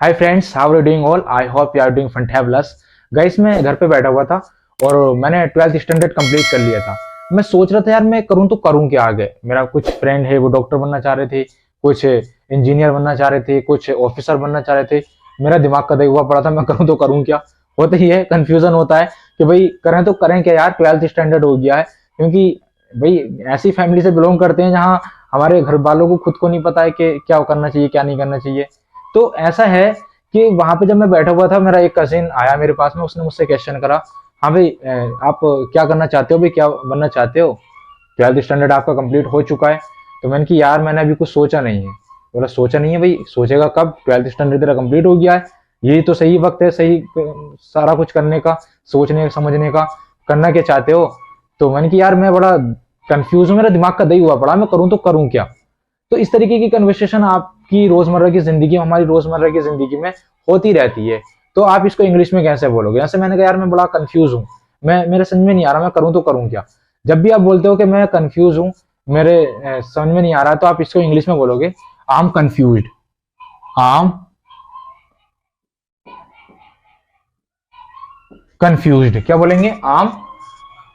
Hi friends, how are you doing all? I hope you are doing fantabulous. Guys, मैं घर पे बैठा हुआ था और मैंने 12th स्टैंडर्ड कंप्लीट कर लिया था। मैं सोच रहा था यार मैं करूं तो करूं क्या आगे। मेरा कुछ फ्रेंड है वो डॉक्टर बनना चाह रहे थे, कुछ इंजीनियर बनना चाह रहे थे, कुछ ऑफिसर बनना चाह रहे थे। मेरा दिमाग कदा हुआ पड़ा था मैं करूं तो करूं क्या। होता ही है, कंफ्यूजन होता है कि भाई करें तो करें क्या यार। 12th स्टैंडर्ड हो गया है, क्योंकि भाई ऐसी फैमिली से बिलोंग करते हैं जहाँ हमारे घर वालों को खुद को नहीं पता है कि क्या करना चाहिए क्या नहीं करना चाहिए। तो ऐसा है कि वहां पे जब मैं बैठा हुआ था, मेरा एक कजिन आया मेरे पास में, उसने मुझसे क्वेश्चन करा, हाँ भाई आप क्या करना चाहते हो, भाई क्या बनना चाहते हो? 12th स्टैंडर्ड आपका कंप्लीट हो चुका है। तो मैंने कि यार मैंने अभी कुछ सोचा नहीं है। बोला सोचा नहीं है भाई, सोचेगा कब? 12th स्टैंडर्ड तेरा कंप्लीट हो गया है, यही तो सही वक्त है, सही सारा कुछ करने का, सोचने समझने का। करना क्या चाहते हो? तो मैंने कि यार मैं बड़ा कंफ्यूज हूँ, मेरा दिमाग का दही हुआ पड़ा, मैं करूँ तो करूँ क्या। तो इस तरीके की कन्वर्सेशन आपकी रोजमर्रा की जिंदगी में, हमारी रोजमर्रा की जिंदगी में होती रहती है। तो आप इसको इंग्लिश में कैसे बोलोगे? जैसे मैंने कहा यार मैं बड़ा कंफ्यूज हूँ, मैं मेरे समझ में नहीं आ रहा, मैं करूँ तो करूँ क्या। जब भी आप बोलते हो कि मैं कंफ्यूज हूँ, मेरे समझ में नहीं आ रहा, तो आप इसको इंग्लिश में बोलोगे I am confused. I am confused. क्या बोलेंगे? I am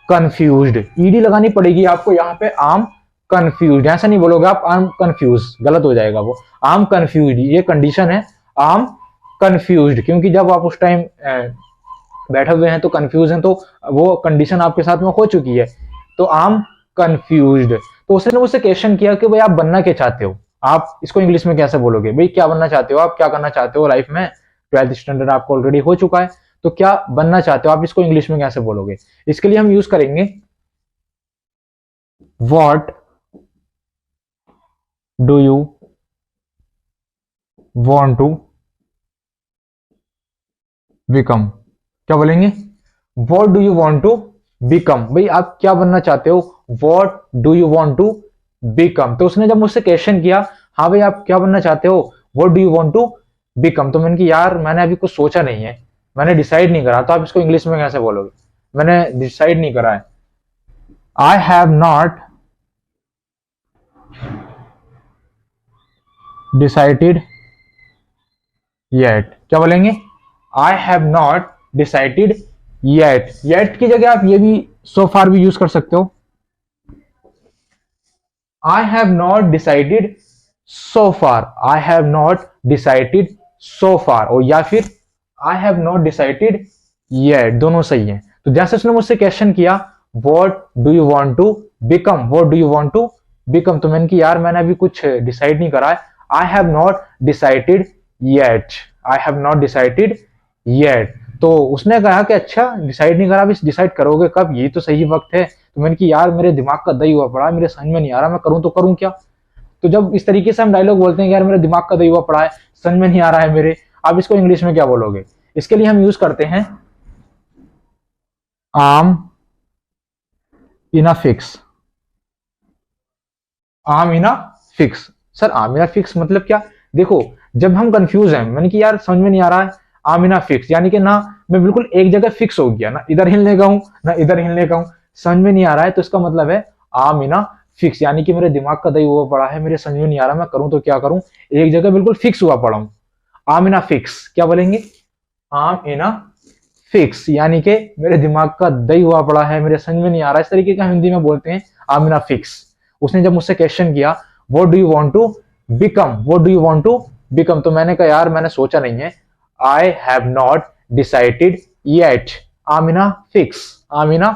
confused. ईडी लगानी पड़ेगी आपको यहाँ पे, आई एम कंफ्यूज्ड। ऐसा नहीं बोलोगे आप आई एम कंफ्यूज, गलत हो जाएगा वो। आई एम कंफ्यूज्ड ये कंडीशन है, आई एम कंफ्यूज्ड, क्योंकि जब आप उस टाइम बैठे हुए हैं तो कंफ्यूज हैं, तो वो कंडीशन आपके साथ में हो चुकी है। तो आई एम कंफ्यूज्ड। तो उसने मुझसे क्वेश्चन किया कि भाई आप बनना क्या चाहते हो, आप इसको इंग्लिश में कैसे बोलोगे? भाई क्या बनना चाहते हो, आप क्या करना चाहते हो लाइफ में? 12th स्टैंडर्ड आपको ऑलरेडी हो चुका है, तो क्या बनना चाहते हो, आप इसको इंग्लिश में कैसे बोलोगे? इसके लिए हम यूज करेंगे what do you want to become. क्या बोलेंगे? What do you want to become. भाई आप क्या बनना चाहते हो? What do you want to become. तो उसने जब मुझसे क्वेश्चन किया, हाँ भाई आप क्या बनना चाहते हो, what do you want to become, तो मैंने कि यार मैंने अभी कुछ सोचा नहीं है, मैंने डिसाइड नहीं करा। तो आप इसको इंग्लिश में कैसे बोलोगे? मैंने डिसाइड नहीं करा है। I have not decided yet. क्या बोलेंगे? आई have not decided yet. Yet की जगह आप ये भी सो फार भी यूज कर सकते हो। I have not decided so far. I have not decided so far, और या फिर I have not decided yet, दोनों सही है। तो जैसे उसने मुझसे क्वेश्चन किया what do you want to become, what do you want to become, तो मैंने कि यार मैंने अभी कुछ डिसाइड नहीं करा है। I have not decided yet, I have not decided yet. तो उसने कहा कि अच्छा डिसाइड नहीं करा, अभी डिसाइड करोगे कब, यही तो सही वक्त है। तो मैंने कि यार मेरे दिमाग का दही हुआ पड़ा, मेरे समझ में नहीं आ रहा, मैं करूं तो करूं क्या। तो जब इस तरीके से हम डायलॉग बोलते हैं कि यार मेरे दिमाग का दही हुआ पड़ा है, समझ में नहीं आ रहा है मेरे, आप इसको इंग्लिश में क्या बोलोगे? इसके लिए हम यूज करते हैं आम इन अ फिक्स। आम इन अ फिक्स। सर आम इन अ फिक्स मतलब क्या? देखो जब हम कंफ्यूज हैं, मैंने कि यार समझ में नहीं आ रहा है, आम इन अ फिक्स यानी कि ना मैं बिल्कुल एक जगह फिक्स हो गया, ना इधर हिलने का हूं ना इधर हिलने का हूं, समझ में नहीं आ रहा है। तो इसका मतलब है आम इन अ फिक्स, यानी कि मेरे दिमाग का दही हुआ पड़ा है, मेरे समझ में नहीं आ रहा, मैं करूं तो क्या करूं, एक जगह बिल्कुल फिक्स हुआ पड़ा हूं। आम इन अ फिक्स। क्या बोलेंगे? आम इन अ फिक्स, यानी कि मेरे दिमाग का दही हुआ पड़ा है, मेरे समझ में नहीं आ रहा। इस तरीके का हिंदी में बोलते हैं आम इन अ फिक्स। उसने जब मुझसे क्वेश्चन किया what do you want to become, what do you want to become, तो मैंने कहा यार मैंने सोचा नहीं है, I have not decided yet, I'm in a fix, आम इन अ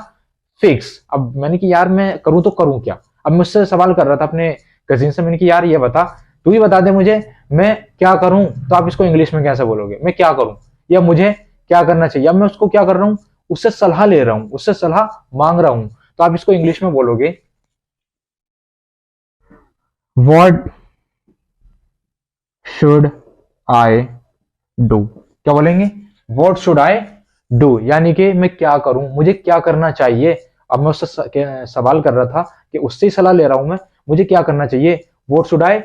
फिक्स। अब मैंने कि यार मैं करूं तो करूं क्या। अब मुझसे सवाल कर रहा था अपने कजिन से, मैंने कि यार ये बता, तू ही बता दे मुझे मैं क्या करूं। तो आप इसको इंग्लिश में कैसे बोलोगे? मैं क्या करूं या मुझे क्या करना चाहिए। अब मैं उसको क्या कर रहा हूं, उससे सलाह ले रहा हूं, उससे सलाह मांग रहा हूं। तो आप इसको इंग्लिश में बोलोगे व्हाट शुड आई डू। क्या बोलेंगे? व्हाट शुड आई डू, यानी कि मैं क्या करूं, मुझे क्या करना चाहिए। अब मैं उससे सवाल कर रहा था कि उससे ही सलाह ले रहा हूं मैं, मुझे क्या करना चाहिए, व्हाट शुड आई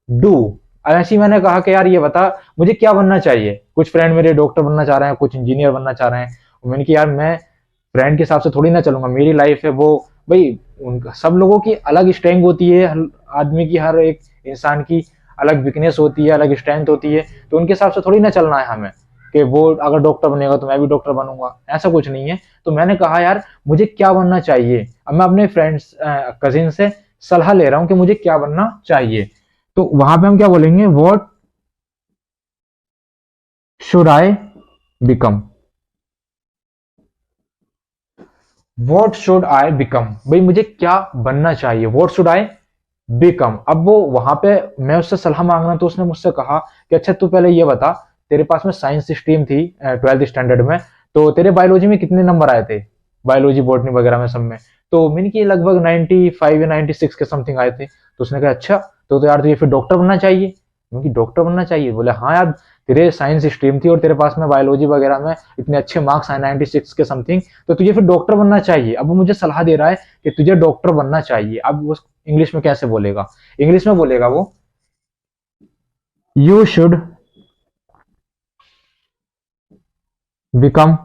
डू। ऐसे ही मैंने कहा कि यार ये बता मुझे क्या बनना चाहिए। कुछ फ्रेंड मेरे डॉक्टर बनना चाह रहे हैं, कुछ इंजीनियर बनना चाह रहे हैं। मैंने कहा यार मैं फ्रेंड के हिसाब से थोड़ी ना चलूंगा, मेरी लाइफ है वो, भाई उनका सब लोगों की अलग स्ट्रेंथ होती है, आदमी की, हर एक इंसान की अलग वीकनेस होती है, अलग स्ट्रेंथ होती है, तो उनके हिसाब से थोड़ी ना चलना है हमें कि वो अगर डॉक्टर बनेगा तो मैं भी डॉक्टर बनूंगा, ऐसा कुछ नहीं है। तो मैंने कहा यार मुझे क्या बनना चाहिए, अब मैं अपने फ्रेंड्स कजिन से सलाह ले रहा हूं कि मुझे क्या बनना चाहिए। तो वहां पे हम क्या बोलेंगे, what should I become, what should I become, भाई मुझे क्या बनना चाहिए, व्हाट शुड आई बिकम। अब वो वहां पे मैं उससे सलाह मांगना, तो उसने मुझसे कहा कि अच्छा तू पहले ये बता, तेरे पास में साइंस स्ट्रीम थी 12th स्टैंडर्ड में, तो तेरे बायोलॉजी में कितने नंबर आए थे, बायोलॉजी बॉटनी वगैरह में सब में। तो मैंने कि लगभग 95 या 96 के समथिंग आए थे। तो उसने कहा अच्छा तो यार तुझे फिर डॉक्टर बनना चाहिए। क्योंकि डॉक्टर बनना चाहिए, बोले हाँ यार तेरे साइंस स्ट्रीम थी और तेरे पास में बायोलॉजी वगैरह में इतने अच्छे मार्क्स आए 96 के समथिंग, तो तुझे फिर डॉक्टर बनना चाहिए। अब वो मुझे सलाह दे रहा है कि तुझे डॉक्टर बनना चाहिए। अब वो इंग्लिश में कैसे बोलेगा, इंग्लिश में बोलेगा वो, you should become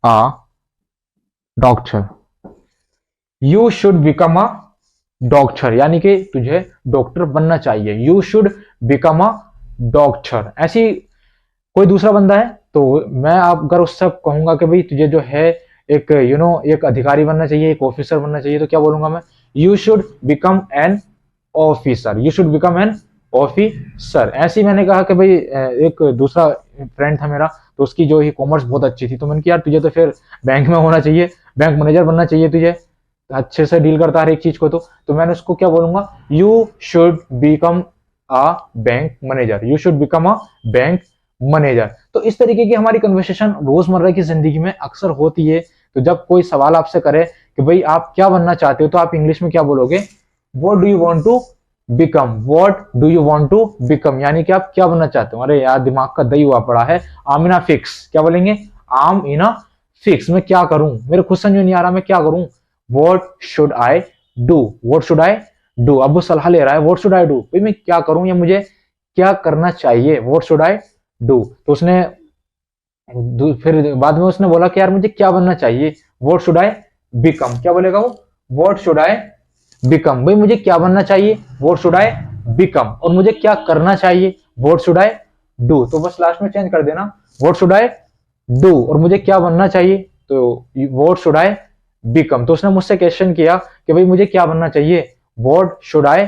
a doctor, you should become a doctor, यानी कि तुझे डॉक्टर बनना चाहिए, you should become a doctor. ऐसी कोई दूसरा बंदा है तो मैं अगर उससे कहूंगा कि भाई तुझे जो है एक एक अधिकारी बनना चाहिए, एक ऑफिसर बनना चाहिए, तो क्या बोलूंगा मैं, you should become an officer, you should become an officer. ऐसे ही मैंने कहा कि भाई एक दूसरा फ्रेंड था मेरा, तो उसकी जो ही कॉमर्स बहुत अच्छी थी, तो मैंने कहा यार तुझे तो फिर बैंक में होना चाहिए, बैंक मैनेजर बनना चाहिए, तुझे अच्छे से डील करता हर एक चीज को। तो मैंने उसको क्या बोलूंगा, you should become a bank manager, you should become a bank manager. तो इस तरीके की हमारी कन्वर्सेशन रोजमर्रा की जिंदगी में अक्सर होती है। तो जब कोई सवाल आपसे करे कि भाई आप क्या बनना चाहते हो, तो आप इंग्लिश में क्या बोलोगे, what do you want to become, what do you want to become, यानी कि आप क्या बनना चाहते हो। अरे यार दिमाग का दही हुआ पड़ा है, आम इन फिक्स, क्या बोलेंगे, आम इन फिक्स, मैं क्या करूं, मेरे खुद समझ नहीं आ रहा मैं क्या करूं, what should I do, what should I do. अब वो सलाह ले रहा है व्हाट शुड आई डू, भाई मैं क्या करूं या मुझे क्या करना चाहिए, व्हाट शुड आई डू। तो उसने फिर बाद में उसने बोला कि यार मुझे क्या बनना चाहिए, व्हाट शुड आई बिकम, क्या बोलेगा वो, व्हाट शुड आई बिकम, भाई मुझे क्या बनना चाहिए, व्हाट शुड आई बिकम, और मुझे क्या करना चाहिए, व्हाट शुड आई डू। तो बस लास्ट में चेंज कर देना, व्हाट शुड आई डू, और मुझे क्या बनना चाहिए, तो व्हाट शुड आई बिकम। तो उसने मुझसे क्वेश्चन किया कि भाई मुझे क्या बनना चाहिए, व्हाट शुड आई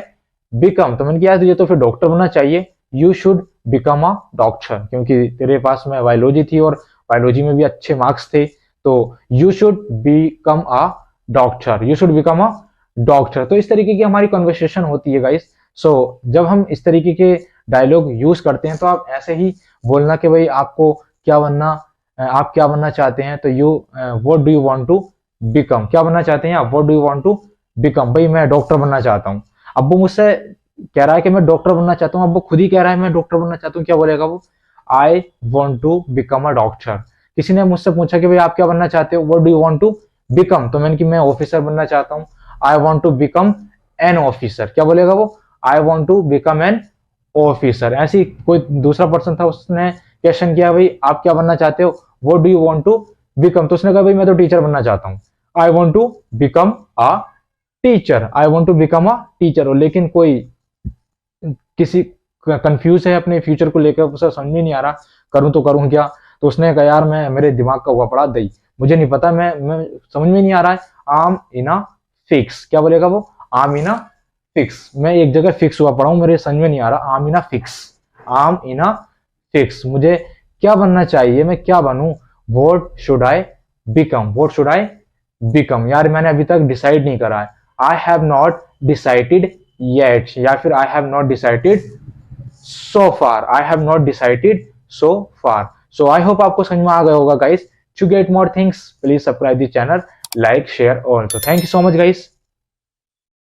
बिकम। तो मैंने किया तुझे तो फिर डॉक्टर बनना चाहिए, you should become a doctor, क्योंकि तेरे पास में बायोलॉजी थी और बायोलॉजी में भी अच्छे मार्क्स थे, तो you should become a doctor, you should become a doctor. तो इस तरीके की हमारी कन्वर्सेशन होती है गाइस। सो जब हम इस तरीके के डायलॉग यूज करते हैं तो आप ऐसे ही बोलना कि भाई आपको क्या बनना, आप क्या बनना चाहते हैं, तो you what do you want to become, क्या बनना चाहते हैं आप, what do you want to become, भाई मैं डॉक्टर बनना चाहता हूँ। अब वो मुझसे कह रहा है कि मैं डॉक्टर बनना चाहता हूँ, अब वो खुद ही कह रहा है मैं डॉक्टर बनना चाहता हूँ, क्या बोलेगा वो, I want to become a doctor. किसी ने मुझसे पूछा कि भाई आप क्या बनना चाहते हो, what do you want to become, तो मैंने कि मैं ऑफिसर बनना चाहता हूँ, I want to become an officer, क्या बोलेगा वो, I want to become an officer. ऐसी कोई दूसरा पर्सन था, उसने क्वेश्चन किया भाई आप क्या बनना चाहते हो, what do you want to become, तो उसने कहा भाई मैं तो टीचर बनना चाहता हूँ, I want to become a teacher, I want to become a teacher. लेकिन कोई किसी कंफ्यूज है अपने फ्यूचर को लेकर, उसे समझ में नहीं आ रहा करूं तो करूं क्या। तो उसने कहा यार मैं, मेरे दिमाग का हुआ पड़ा दही, मुझे नहीं पता, मैं समझ में नहीं आ रहा है, आम इना फिक्स, क्या बोलेगा वो, आम इना फिक्स, मैं एक जगह फिक्स हुआ पड़ा हूं, मेरे समझ में नहीं आ रहा, आम इना फिक्स, आम इना फिक्स, मुझे क्या बनना चाहिए, मैं क्या बनूं, what should I become, what should I become. यार मैंने अभी तक डिसाइड नहीं करा है, I have not decided yet, या फिर I have not decided so far, I have not decided so far. So I hope आपको समझ में आ गया होगा guys. To get more things please subscribe the channel, like share all. तो thank you so much guys.